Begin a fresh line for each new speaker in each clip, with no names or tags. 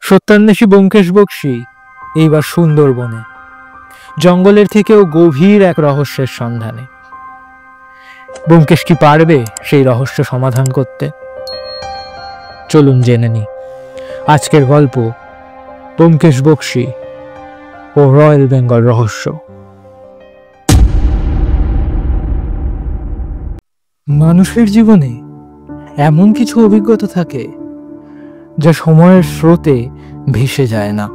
সত্যান্বেষী ব্যোমকেশ বক্সী এইবার সুন্দরবনে, জঙ্গলের থেকেও গভীর এক রহস্যের সন্ধানে। ব্যোমকেশ কি পারবে সেই রহস্য সমাধান করতে? চলুন জেনে নি আজকের গল্প, ব্যোমকেশ বক্সী ও রয়্যাল বেঙ্গল রহস্য। মানুষের জীবনে এমন কিছু অভিজ্ঞতা থাকে যা সময়ের স্রোতে ভেসে যায় না,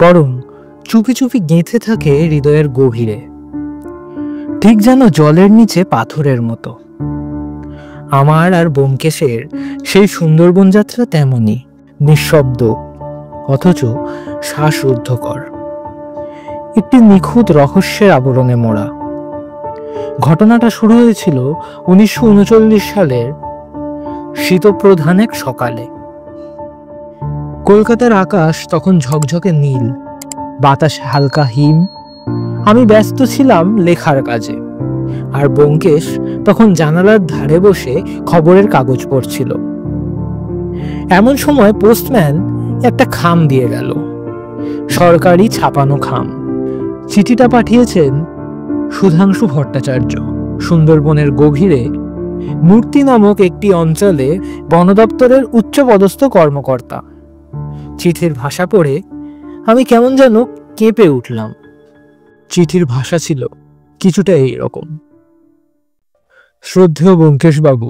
বরং চুপি চুপি গেঁথে থাকে হৃদয়ের গভীরে, ঠিক যেন জলের নিচে পাথরের মতো। আমার আর ব্যোমকেশের সেই সুন্দরবন যাত্রা তেমনই নিঃশব্দ, অথচ শ্বাসরুদ্ধকর, একটি নিখুঁত রহস্যের আবরণে মোড়া। ঘটনাটা শুরু হয়েছিল 1939 সালের শীতপ্রধান এক সকালে। কলকাতার আকাশ তখন ঝকঝকে নীল, বাতাসে হালকা হিম। আমি ব্যস্ত ছিলাম লেখার কাজে, আর ব্যোমকেশ তখন জানালার ধারে বসে খবরের কাগজ পড়ছিল। এমন সময় পোস্টম্যান একটা খাম দিয়ে গেল, সরকারি ছাপানো খাম। চিঠিটা পাঠিয়েছেন সুধাংশু ভট্টাচার্য, সুন্দরবনের গভীরে মূর্তি নামক একটি অঞ্চলে বন দপ্তরের উচ্চপদস্থ কর্মকর্তা। চিঠির ভাষা পড়ে আমি কেমন যেন কেঁপে উঠলাম। চিঠির ভাষা ছিল কিছুটা এইরকম: শ্রদ্ধেয় ব্যোমকেশ বাবু,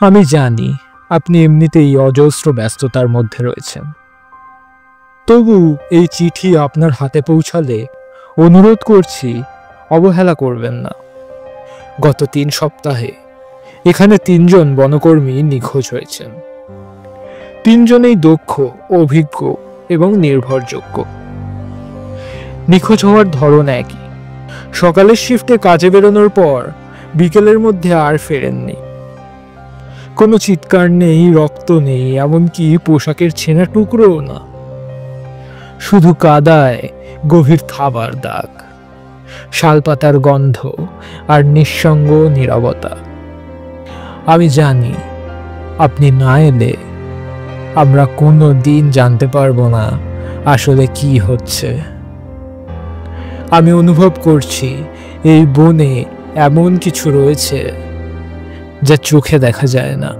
আমি জানি আপনি এমনিতেই অজস্র ব্যস্ততার মধ্যে রয়েছেন, তবু এই চিঠি আপনার হাতে পৌঁছালে অনুরোধ করছি অবহেলা করবেন না। গত 3 সপ্তাহে এখানে 3 জন বনকর্মী নিখোঁজ হয়েছেন। 3 জনেই দক্ষ, অভিজ্ঞ এবং নির্ভরযোগ্য। নিখোঁজ হওয়ার ধরন একই। সকালের শিফটে কাজে বেরোনোর পর বিকেলের মধ্যে আর ফেরেননি। কোনো চিৎকার নেই, রক্ত নেই, এমনকি পোশাকের ছেঁড়া টুকরোও না। শুধু কাদায় গভীর থাবার দাগ, শালপাতার গন্ধ আর নিঃসঙ্গ নীরবতা। আমি জানি আপনি না এলে আমরা কোনো দিন জানতে পারবো না আসলে কি হচ্ছে। আমি অনুভব করছি এই বনে এমন কিছু রয়েছে যা চোখে দেখা যায় না,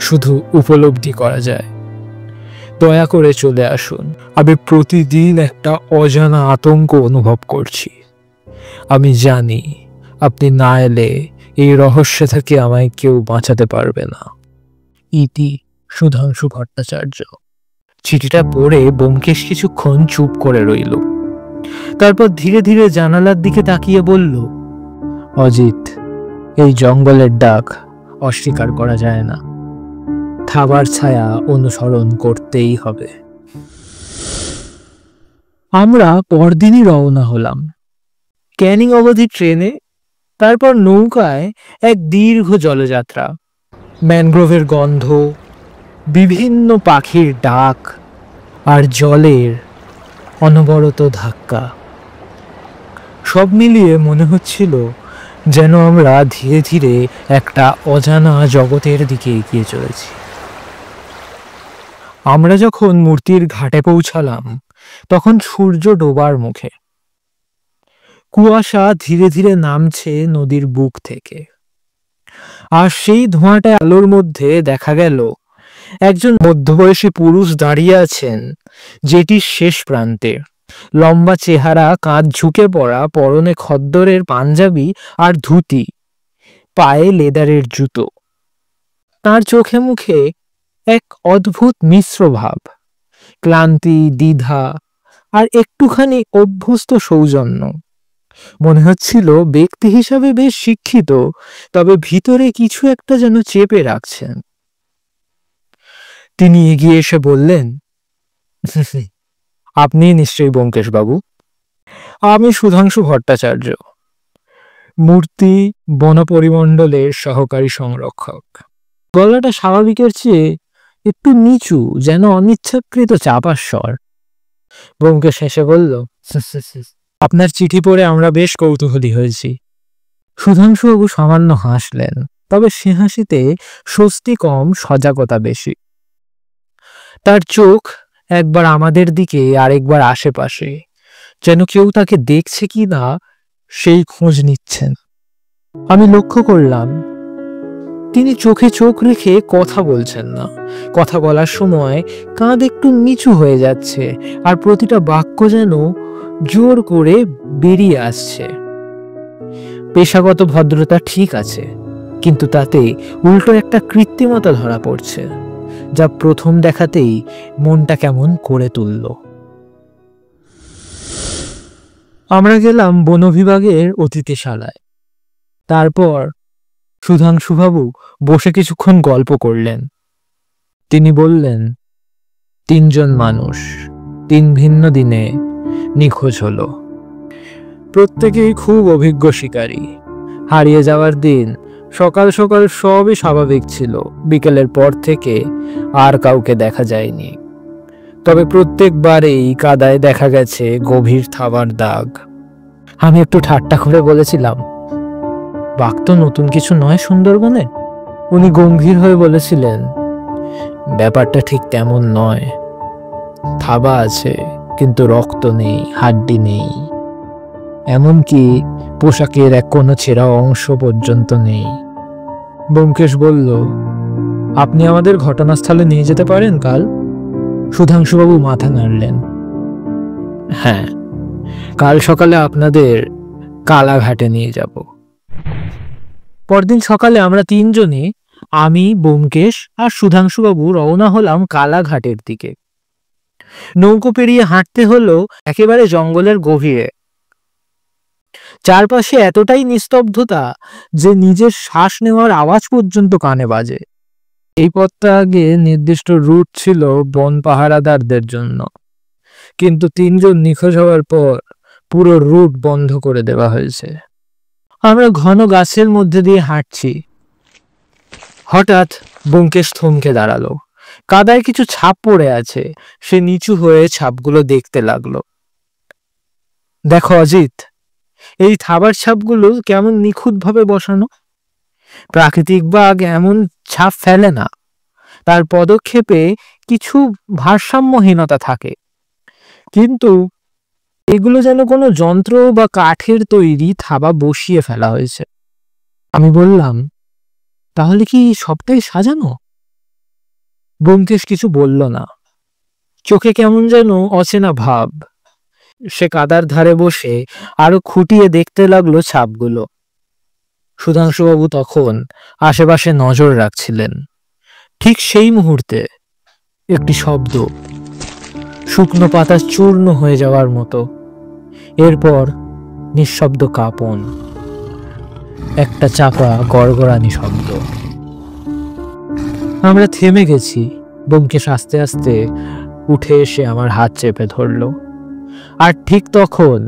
শুধু উপলব্ধি করা যায়। দয়া করে চলে আসুন। আমি প্রতিদিন একটা অজানা আতঙ্ক অনুভব করছি। আমি জানি আপনি না এলে এই রহস্য থেকে আমায় কেউ বাঁচাতে পারবে না। ইতি সুধাংশু ভট্টাচার্য। চিঠিটা পড়ে ব্যোমকেশ কিছুক্ষণ চুপ করে রইল, তারপর ধীরে ধীরে জানালার দিকে তাকিয়ে বলল, অজিত, এই জঙ্গলের ডাক অস্বীকার করা যায় না। থাবার ছায়া অনুসরণ করতেই হবে। আমরা পরদিনই রওনা হলাম, ক্যানিং অবধি ট্রেনে, তারপর নৌকায় এক দীর্ঘ জলযাত্রা। ম্যানগ্রোভের গন্ধ, বিভিন্ন পাখির ডাক আর জলের অনবরত ধাক্কা, সব মিলিয়ে মনে হচ্ছিল যেন আমরা ধীরে ধীরে একটা অজানা জগতের দিকে এগিয়ে চলেছি। আমরা যখন মূর্তির ঘাটে পৌঁছালাম তখন সূর্য ডোবার মুখে। কুয়াশা ধীরে ধীরে নামছে নদীর বুক থেকে, আর সেই ধোঁয়াটা আলোর মধ্যে দেখা গেল একজন মধ্যবয়সী পুরুষ দাঁড়িয়ে আছেন যেটির শেষ প্রান্তে। লম্বা চেহারা, কাঁধ ঝুঁকে পড়া, পরনে খদ্দরের পাঞ্জাবি আর ধুতি, পায়ে লেদারের জুতো। তার চোখে মুখে এক অদ্ভুত মিশ্র ভাব, ক্লান্তি, দ্বিধা আর একটুখানি অভ্যস্ত সৌজন্য। মনে হচ্ছিল ব্যক্তি হিসাবে বেশ শিক্ষিত, তবে ভিতরে কিছু একটা যেন চেপে রাখছেন। তিনি এগিয়ে এসে বললেন, আপনি নিশ্চয়ই ব্যোমকেশ বাবু। আমি সুধাংশু ভট্টাচার্য, মূর্তি বনপরিমণ্ডলের সহকারী সংরক্ষক। গলাটা স্বাভাবিকের চেয়ে একটু নিচু, যেন অনিচ্ছাকৃত চাপার স্বর। ব্যোমকেশ হেসে বলল, আপনার চিঠি পড়ে আমরা বেশ কৌতূহলী হয়েছি। সুধাংশুবাবু সামান্য হাসলেন, তবে সে হাসিতে স্বস্তি কম, সজাগতা বেশি। তার চোখ একবার আমাদের দিকে আরেকবার আশেপাশে, যেন কেউ তাকে দেখছে কি না সেই খোঁজ নিচ্ছেন। আমি লক্ষ্য করলাম তিনি চোখে চোখ রেখে কথা বলছেন না। কথা বলার সময় কাঁধ একটু নিচু হয়ে যাচ্ছে, আর প্রতিটা বাক্য যেন জোর করে বেরিয়ে আসছে। পেশাগত ভদ্রতা ঠিক আছে, কিন্তু তাতে উল্টো একটা কৃত্রিমতা ধরা পড়ছে, যা প্রথম দেখাতেই মনটা কেমন করে তুলল। আমরা গেলাম বন বিভাগের অতিথিশালায়। তারপর সুধাংশুবাবু বসে কিছুক্ষণ গল্প করলেন। তিনি বললেন, 3 জন মানুষ 3 ভিন্ন দিনে নিখোঁজ হলো। প্রত্যেকেই খুব অভিজ্ঞ শিকারী। হারিয়ে যাওয়ার দিন সকাল সকাল সবই স্বাভাবিক ছিল, বিকেলের পর থেকে আর কাউকে দেখা যায়নি। তবে প্রত্যেকবারেই কাদায় দেখা গেছে গভীর থাবার দাগ। আমি একটু ঠাট্টা করে বলেছিলাম, বাঘ তো নতুন কিছু নয় সুন্দরবনে। উনি গম্ভীর হয়ে বলেছিলেন, ব্যাপারটা ঠিক তেমন নয়। থাবা আছে, কিন্তু রক্ত নেই, হাড্ডি নেই, এমনকি পোশাকের এক কোনো ছেঁড়া অংশ পর্যন্ত নেই। ব্যোমকেশ বলল, আপনি আমাদের ঘটনাস্থলে নিয়ে যেতে পারেন কাল? সুধাংশুবাবু মাথা নাড়লেন। হ্যাঁ, কাল সকালে আপনাদের কালাঘাটে নিয়ে যাব। পরদিন সকালে আমরা 3 জনে, আমি, ব্যোমকেশ আর সুধাংশুবাবু রওনা হলাম কালাঘাটের দিকে। নৌকো পেরিয়ে হাঁটতে হলো একেবারে জঙ্গলের গভীরে। চারপাশে এতটাই নিস্তব্ধতা যে নিজের শ্বাস নেওয়ার আওয়াজ পর্যন্ত কানে বাজে। এই পথটা আগে নির্দিষ্ট রুট ছিল বন পাহারাদারদের জন্য, কিন্তু 3 জন নিখোঁজ হওয়ার পর পুরো রুট বন্ধ করে দেওয়া হয়েছে। আমরা ঘন গাছের মধ্যে দিয়ে হাঁটছি। হঠাৎ ব্যোমকেশ থমকে দাঁড়ালো। কাদায় কিছু ছাপ পড়ে আছে। সে নিচু হয়ে ছাপগুলো দেখতে লাগলো। দেখো অজিত, এই থাবার ছাপগুলো কেমন নিখুঁতভাবে বসানো। প্রাকৃতিক বাঘ এমন ছাপ ফেলে না। তার পদক্ষেপে কিছু ভারসাম্যহীনতা থাকে, কিন্তু এগুলো যেন কোনো যন্ত্র বা কাঠের তৈরি থাবা বসিয়ে ফেলা হয়েছে। আমি বললাম, তাহলে কি সবটাই সাজানো? ব্যোমকেশ কিছু বলল না। চোখে কেমন যেন অচেনা ভাব। সে কাদার ধারে বসে আরো খুঁটিয়ে দেখতে লাগলো ছাপগুলো। সুধাংশুবাবু তখন আশেপাশে নজর রাখছিলেন। ঠিক সেই মুহূর্তে একটি শব্দ, শুকনো পাতা চূর্ণ হয়ে যাওয়ার মতো। এরপর নিঃশব্দ কাঁপন, একটা চাপা গড়গড়ানি শব্দ। আমরা থেমে গেছি। ব্যোমকেশ আস্তে আস্তে উঠে এসে আমার হাত চেপে ধরল। আর ঠিক তখন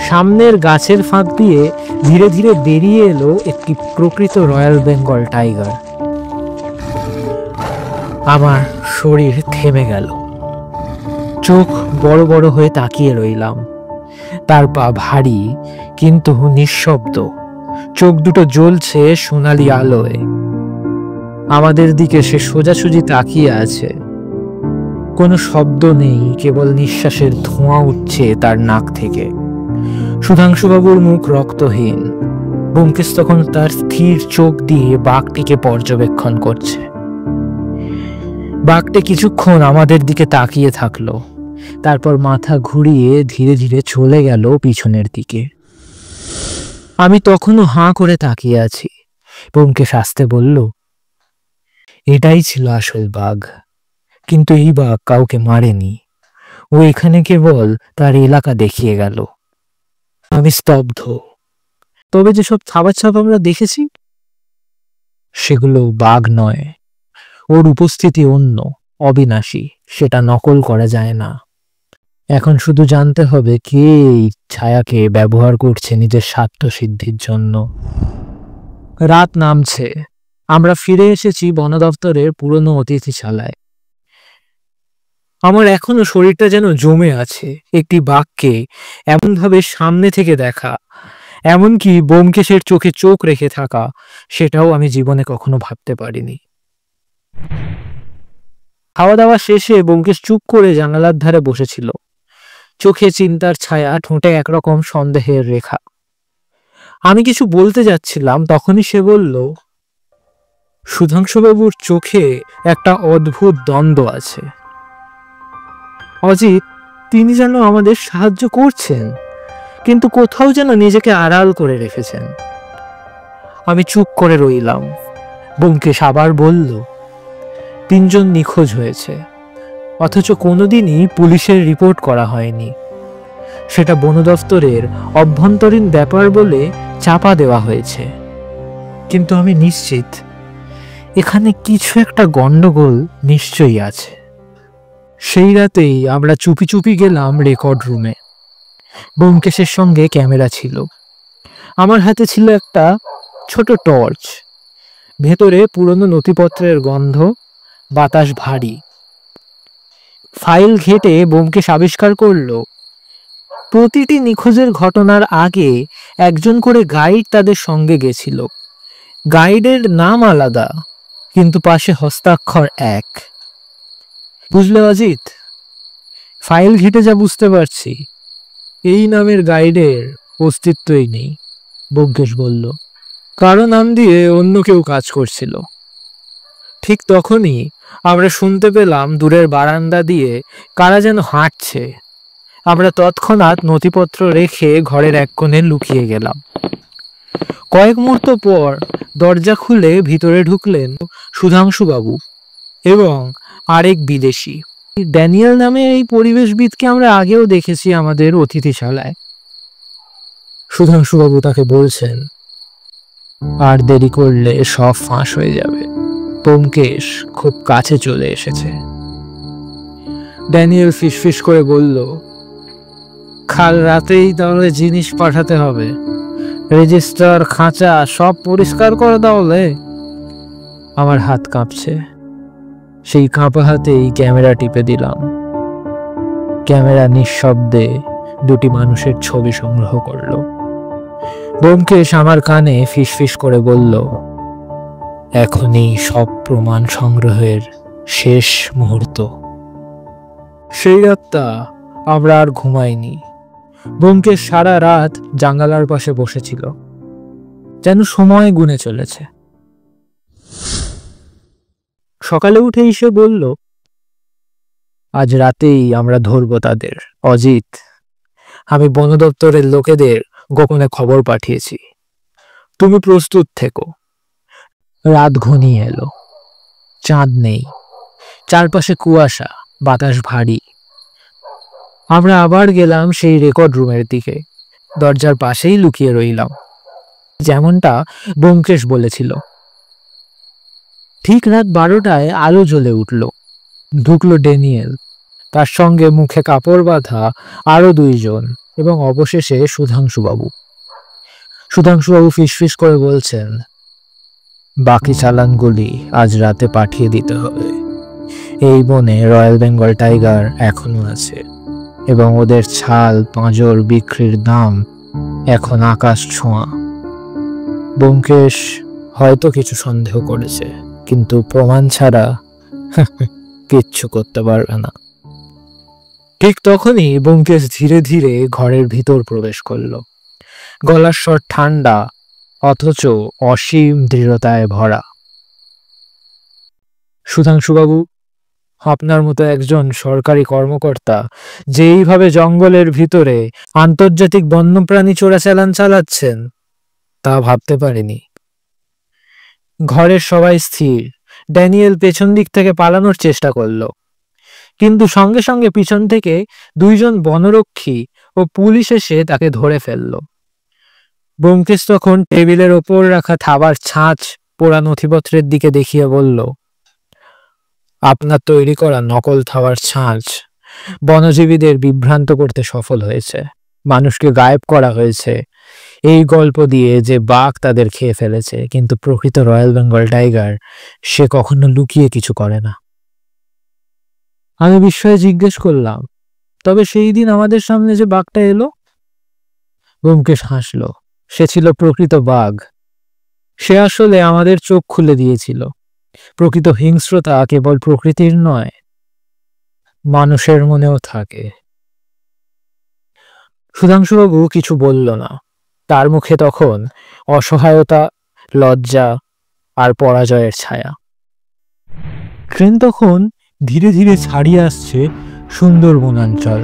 সামনের গাছের ফাঁক দিয়ে ধীরে ধীরে বেরিয়ে এলো একটি প্রকৃত রয়্যাল বেঙ্গল টাইগার। আমার শরীর থেমে গেল। চোখ বড় বড় হয়ে তাকিয়ে রইলাম। তার পা ভারী কিন্তু নিঃশব্দ। চোখ দুটো জ্বলছে সোনালি আলোয়। আমাদের দিকে সে সোজাসুজি তাকিয়ে আছে। কোনো শব্দ নেই, কেবল নিঃশ্বাসের ধোঁয়া উঠছে তার নাক থেকে। সুধাংশুবাবুর মুখ রক্তহীন। ব্যোমকেশ তখন তার স্থির চোখ দিয়ে বাঘটিকে পর্যবেক্ষণ করছে। বাঘটি কিছুক্ষণ আমাদের দিকে তাকিয়ে থাকলো, তারপর মাথা ঘুরিয়ে ধীরে ধীরে চলে গেল পিছনের দিকে। আমি তখনও হাঁ করে তাকিয়ে আছি। ব্যোমকেশ আস্তে বলল, এটাই ছিল আসল বাঘ, কিন্তু এই বাঘ কাউকে মারেনি। ও এখানে কেবল তার এলাকা দেখিয়ে গেল। আমি স্তব্ধ। তবে যেসব থাবার ছাপ আমরা দেখেছি সেগুলো বাঘ নয়। ওর উপস্থিতি অন্য, অবিনাশী। সেটা নকল করা যায় না। এখন শুধু জানতে হবে কে এই ছায়াকে ব্যবহার করছে নিজের স্বার্থ সিদ্ধির জন্য। রাত নামছে। আমরা ফিরে এসেছি বন দপ্তরের পুরনো অতিথিশালায়। আমার এখনো শরীরটা যেন জমে আছে। একটি বাঘকে এমনভাবে সামনে থেকে দেখা, এমনকি ব্যোমকেশের চোখে চোখ রেখে থাকা, সেটাও আমি জীবনে কখনো ভাবতে পারিনি। খাওয়া দাওয়া শেষে ব্যোমকেশ চুপ করে জানালার ধারে বসেছিল, চোখে চিন্তার ছায়া, ঠোঁটে একরকম সন্দেহের রেখা। আমি কিছু বলতে যাচ্ছিলাম, তখনই সে বলল, সুধাংশুবাবুর চোখে একটা অদ্ভুত দ্বন্দ্ব আছে অজিত। তিনি যেন আমাদের সাহায্য করছেন, কিন্তু কোথাও যেন নিজেকে আড়াল করে রেখেছেন। আমি চুপ করে রইলাম। ব্যোমকেশ আবার বলল, 3 জন নিখোঁজ হয়েছে, অথচ কোনোদিনই পুলিশের রিপোর্ট করা হয়নি। সেটা বন দফতরের অভ্যন্তরীণ ব্যাপার বলে চাপা দেওয়া হয়েছে। কিন্তু আমি নিশ্চিত এখানে কিছু একটা গন্ডগোল নিশ্চয়ই আছে। সেই রাতেই আমরা চুপি চুপি গেলাম রেকর্ড রুমে। ব্যোমকেশের সঙ্গে ক্যামেরা ছিল, আমার হাতে ছিল একটা ছোট টর্চ। ভেতরে পুরনো নথিপত্রের গন্ধ, বাতাস ভারী। ফাইল ঘেটে ব্যোমকেশ আবিষ্কার করলো, প্রতিটি নিখোঁজের ঘটনার আগে একজন করে গাইড তাদের সঙ্গে গেছিল। গাইডের নাম আলাদা, কিন্তু পাশে হস্তাক্ষর এক। বুঝলে অজিত, ফাইল ঘেটে যা বুঝতে পারছি, এই নামের গাইডের অস্তিত্বই নেই। ব্যোমকেশ বলল, কারো নাম দিয়ে অন্য কেউ কাজ করছিল। ঠিক তখনই আমরা শুনতে পেলাম দূরের বারান্দা দিয়ে কারা যেন হাঁটছে। আমরা তৎক্ষণাৎ নথিপত্র রেখে ঘরের এক কোণে লুকিয়ে গেলাম। কয়েক মুহূর্ত পর দরজা খুলে ভিতরে ঢুকলেন সুধাংশুবাবু এবং আরেক বিদেশি। ড্যানিয়েল নামে এই পরিবেশবিদকে আমরা আগেও দেখেছি আমাদের অতিথিশালায়। সুধাংশুবাবু তাকে বলছেন, আর দেরি করলে সব ফাঁস হয়ে যাবে। ব্যোমকেশ খুব কাছে চলে এসেছে। ড্যানিয়েল ফিসফিস করে বলল, কাল রাতেই তাহলে জিনিস পাঠাতে হবে, রেজিস্টার, খাঁচা সব পরিষ্কার করে তাহলে। আমার হাত কাঁপছে। সেই কাঁপা হাতেই ক্যামেরা টিপে দিলাম। ক্যামেরা নিঃশব্দে 2টি মানুষের ছবি সংগ্রহ করলো। ব্যোমকেশ আমার কানে ফিসফিস করে বলল, এখনই সব প্রমাণ সংগ্রহের শেষ মুহূর্ত। সেই রাতটা আমরা আর ঘুমাইনি। ব্যোমকেশ সারা রাত জানালার পাশে বসেছিল, যেন সময় গুনে চলেছে। সকালে উঠে এসে বলল, আজ রাতেই আমরা ধরব তাদের। অজিত, আমি বন দপ্তরের লোকেদের গোপনে খবর পাঠিয়েছি, তুমি প্রস্তুত থেকো। রাত ঘনিয়ে এলো, চাঁদ নেই, চারপাশে কুয়াশা, বাতাস ভারী। আমরা আবার গেলাম সেই রেকর্ড রুমের দিকে। দরজার পাশেই লুকিয়ে রইলাম, যেমনটা ব্যোমকেশ বলেছিল। ঠিক রাত 12টায় আলো জ্বলে উঠল। ঢুকলো ড্যানিয়েল, তার সঙ্গে মুখে কাপড় বাঁধা আরো 2 জন, এবং অবশেষে সুধাংশুবাবু। সুধাংশুবাবু ফিসফিস করে বলছেন, বাকি চালানগুলি আজ রাতে পাঠিয়ে দিতে হবে। এই বনে রয়্যাল বেঙ্গল টাইগার এখনো আছে, এবং ওদের ছাল পাঁজর বিক্রির দাম এখন আকাশ ছোঁয়া। ব্যোমকেশ হয়তো কিছু সন্দেহ করেছে, কিন্তু প্রমাণ ছাড়া কিচ্ছু করতে পারবে না। ঠিক তখনই ব্যোমকেশ ধীরে ধীরে ঘরের ভিতর প্রবেশ করলো। গলার স্বর ঠান্ডা, অথচ অসীম দৃঢ়তায় ভরা। সুধাংশুবাবু, আপনার মতো একজন সরকারি কর্মকর্তা যে এইভাবে জঙ্গলের ভিতরে আন্তর্জাতিক বন্যপ্রাণী চোরাচালান চালাচ্ছেন, তা ভাবতে পারিনি। ঘরের সবাই স্থির। ড্যানিয়েল পেছন দিক থেকে পালানোর চেষ্টা করলো, কিন্তু সঙ্গে সঙ্গে পিছন থেকে 2 জন বনরক্ষী ও পুলিশ এসে তাকে ধরে ফেলল। ব্যোমকেশ তখন টেবিলের ওপর রাখা থাবার ছাঁচ পোড়া নথিপত্রের দিকে দেখিয়ে বলল, আপনার তৈরি করা নকল থাবার ছাঁচ বনজীবীদের বিভ্রান্ত করতে সফল হয়েছে। মানুষকে গায়েব করা হয়েছে এই গল্প দিয়ে যে বাঘ তাদের খেয়ে ফেলেছে, কিন্তু প্রকৃত রয়্যাল বেঙ্গল টাইগার সে কখনো লুকিয়ে কিছু করে না। আমি বিস্ময়ে জিজ্ঞেস করলাম, তবে সেই দিন আমাদের সামনে যে বাঘটা এলো? ব্যোমকেশ হাসল। সে ছিল প্রকৃত বাঘ। সে আসলে আমাদের চোখ খুলে দিয়েছিল। প্রকৃত হিংস্রতা কেবল প্রকৃতির নয়, মানুষের মনেও থাকে। সুধাংশুবাবু কিছু বলল না। তার মুখে তখন অসহায়তা, লজ্জা আর পরাজয়ের ছায়া। ট্রেন তখন ধীরে ধীরে ছাড়িয়ে আসছে সুন্দর বনাঞ্চল।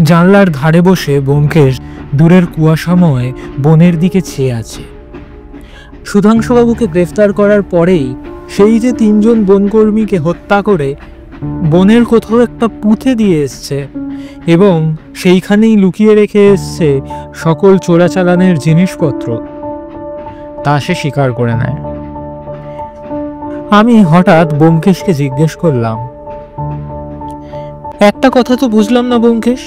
জানলার ধারে বসে ব্যোমকেশ দূরের কুয়াশাময় বনের দিকে চেয়ে আছে। সুধাংশুবাবুকে গ্রেফতার করার পরেই সেই যে 3 জন বনকর্মীকে হত্যা করে বনের কোথাও একটা পুঁতে দিয়ে এসছে এবং সেইখানেই লুকিয়ে রেখে এসছে সকল চোরাচালানের জিনিসপত্র, তা সে স্বীকার করে নেয়। আমি হঠাৎ ব্যোমকেশকে জিজ্ঞেস করলাম, একটা কথা তো বুঝলাম না ব্যোমকেশ,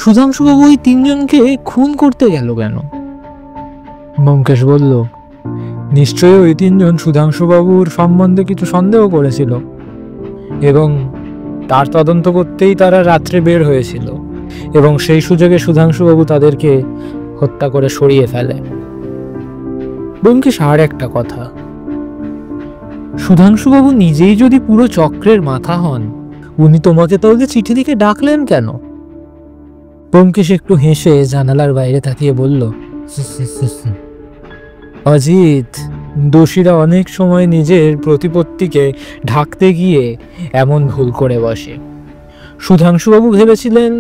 সুধাংশুবাবু ওই 3 জনকে খুন করতে গেল কেন? ব্যোমকেশ বলল, নিশ্চয়ই ওই 3 জন সুধাংশুবাবুর সম্বন্ধে কিছু সন্দেহ করেছিল এবং তার তদন্ত করতেই তারা রাত্রে বের হয়েছিল এবং সেই সুযোগে সুধাংশুবাবু তাদেরকে হত্যা করে সরিয়ে ফেলে। ব্যোমকেশ আর একটা কথা, সুধাংশুবাবু নিজেই যদি পুরো চক্রের মাথা হন, উনি তোমাকে তাহলে চিঠি লিখে ডাকলেন কেন? ব্যোমকেশ একটু হেসে জানালার বাইরে তাকিয়ে বলল, অজিত, দোষীরা অনেক সময় নিজের প্রতিপত্তিকে ঢাকতে গিয়ে এমন ভুল করে বসে। সুধাংশুবাবু ভেবেছিলেন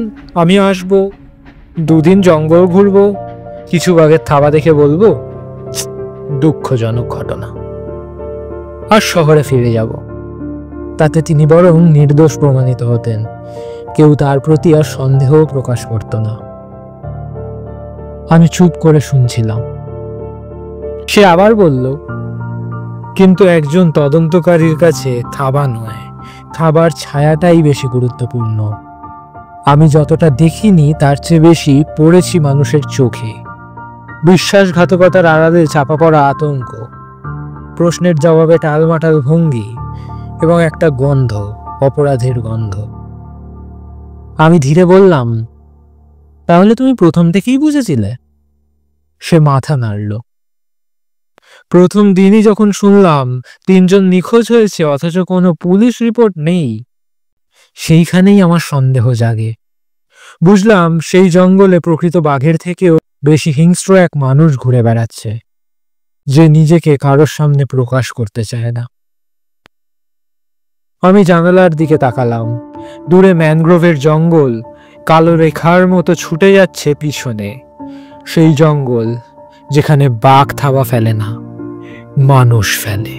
আমি আসব, 2 দিন জঙ্গল ঘুরবো, কিছু বাঘের থাবা দেখে বলবো দুঃখজনক ঘটনা, আর শহরে ফিরে যাব। তাতে তিনি বরং নির্দোষ প্রমাণিত হতেন, কেউ তার প্রতি আর সন্দেহ প্রকাশ করত না। আমি চুপ করে শুনছিলাম। সে আবার বলল, কিন্তু একজন তদন্তকারীর কাছে থাবা নয়, থাবার ছায়াটাই বেশি গুরুত্বপূর্ণ। আমি যতটা দেখিনি তার চেয়ে বেশি পড়েছি মানুষের চোখে, বিশ্বাসঘাতকতার আড়ালে চাপা পড়া আতঙ্ক, প্রশ্নের জবাবে টালমাটাল ভঙ্গি এবং একটা গন্ধ, অপরাধের গন্ধ। আমি ধীরে বললাম, তাহলে তুমি প্রথম থেকেই বুঝেছিলে? সে মাথা নাড়ল। প্রথম দিনই যখন শুনলাম 3 জন নিখোঁজ হয়েছে অথচ কোনো পুলিশ রিপোর্ট নেই, সেইখানেই আমার সন্দেহ জাগে। বুঝলাম সেই জঙ্গলে প্রকৃত বাঘের থেকেও বেশি হিংস্র এক মানুষ ঘুরে বেড়াচ্ছে, যে নিজেকে কারোর সামনে প্রকাশ করতে চায় না। আমি জানালার দিকে তাকালাম। দূরে ম্যানগ্রোভের জঙ্গল কালো রেখার মতো ছুটে যাচ্ছে পিছনে, সেই জঙ্গল যেখানে বাঘ থাবা ফেলে না, মানুষ ফেলে।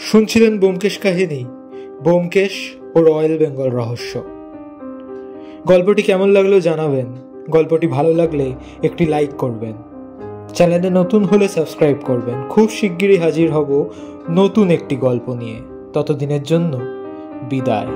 শুনছিলেন ব্যোমকেশ কাহিনী, ব্যোমকেশ ও রয়্যাল বেঙ্গল রহস্য। গল্পটি কেমন লাগলো জানাবেন। গল্পটি ভালো লাগলে একটি লাইক করবেন, চ্যানেলে নতুন হলে সাবস্ক্রাইব করবেন। খুব শিগগিরই হাজির হব নতুন একটি গল্প নিয়ে। ততদিনের জন্য বিদায়।